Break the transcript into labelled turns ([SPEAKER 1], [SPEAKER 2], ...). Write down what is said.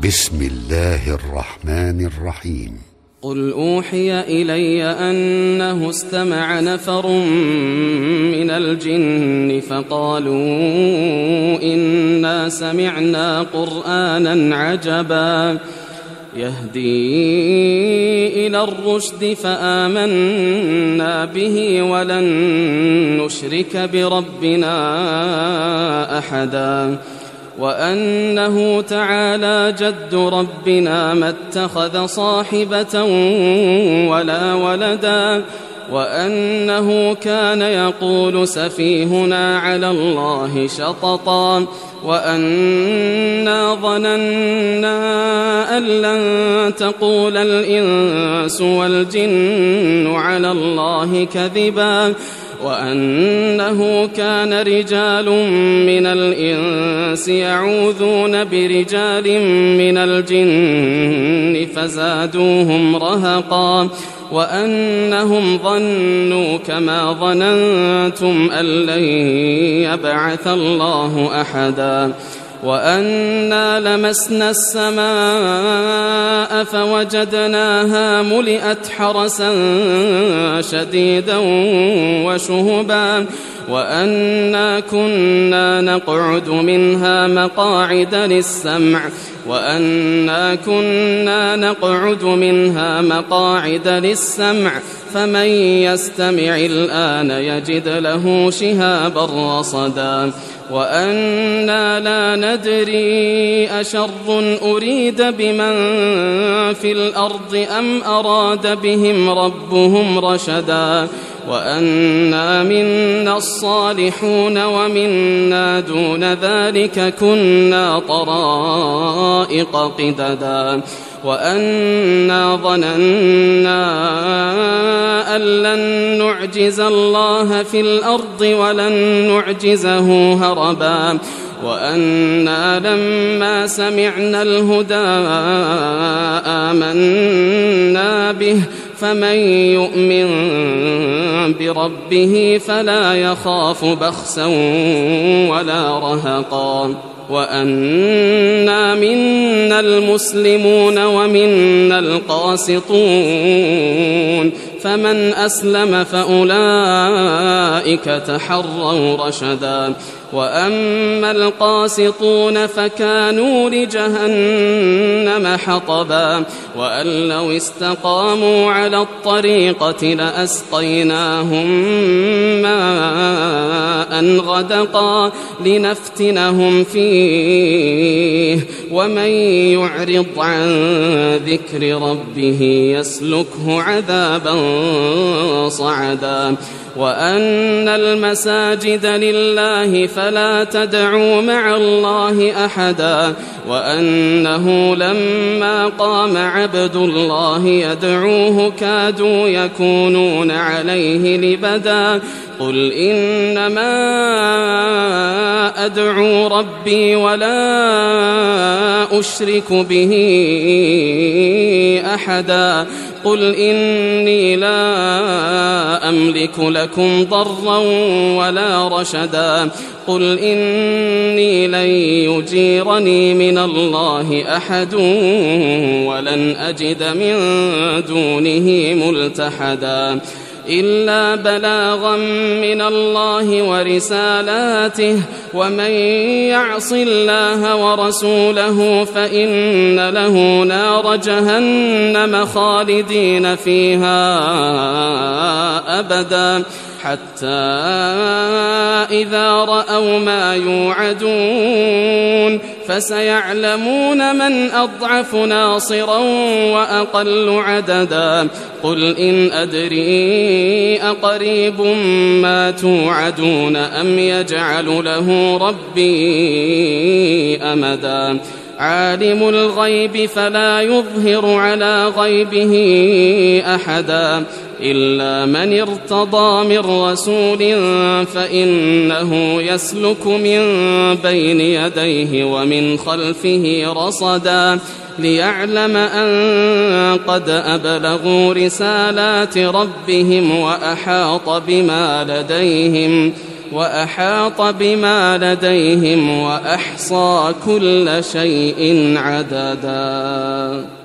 [SPEAKER 1] بسم الله الرحمن الرحيم.
[SPEAKER 2] قل أوحي إلي أنه استمع نفر من الجن فقالوا إنا سمعنا قرآنا عجبا يهدي إلى الرشد فآمنا به ولن نشرك بربنا أحدا وأنه تعالى جد ربنا ما اتخذ صاحبة ولا ولدا وأنه كان يقول سفيهنا على الله شططا وأنا ظننا أن لن تقول الإنس والجن على الله كذبا وأنه كان رجال من الإنس يعوذون برجال من الجن فزادوهم رهقا وأنهم ظنوا كما ظننتم أن لن يبعث الله أحدا وأنا لمسنا السماء فوجدناها ملئت حرسا شديدا وشهبا وأنا كنا نقعد منها مقاعد للسمع فمن يستمع الآن يجد له شهابا رصدا وأنا لا ندري أشر أريد بمن في الأرض أم أراد بهم ربهم رشدا وأنا منا الصالحون ومنا دون ذلك كنا طرائق قددا وأنا ظننا أن لن نعجز الله في الأرض ولن نعجزه هربا وأنا لما سمعنا الهدى آمنا به فمن يؤمن بربه فلا يخاف بخسا ولا رهقا وأنا منا المسلمون ومنا القاسطون فمن أسلم فأولئك تحروا رشدا وأما القاسطون فكانوا لجهنم حطبا وأن لو استقاموا على الطريقة لأسقيناهم ماء غدقا لنفتنهم فيه ومن يعرض عن ذكر ربه يسلكه عذابا صعدا وأن المساجد لله فلا تدعوا مع الله أحدا وأنه لما قام عبد الله يدعوه كادوا يكونون عليه لبدا قل إنما أدعو ربي ولا أشرك به أحدا قل إني لا أملك لكم ضرا ولا رشدا قل إني لن يجيرني من الله أحد ولن أجد من دونه ملتحدا إلا بلاغا من الله ورسالاته ومن يعص الله ورسوله فإن له نار جهنم خالدين فيها أبدا حتى إذا رأوا ما يوعدون فسيعلمون من أضعف ناصرا وأقل عددا قل إن أدري أقريب ما توعدون أم يجعل له ربي أمدا عالم الغيب فلا يظهر على غيبه أحدا إلا من ارتضى من رسول فإنه يسلك من بين يديه ومن خلفه رصدا ليعلم أن قد أبلغوا رسالات ربهم وأحاط بما لديهم وأحاط بما لديهم وأحصى كل شيء عددا.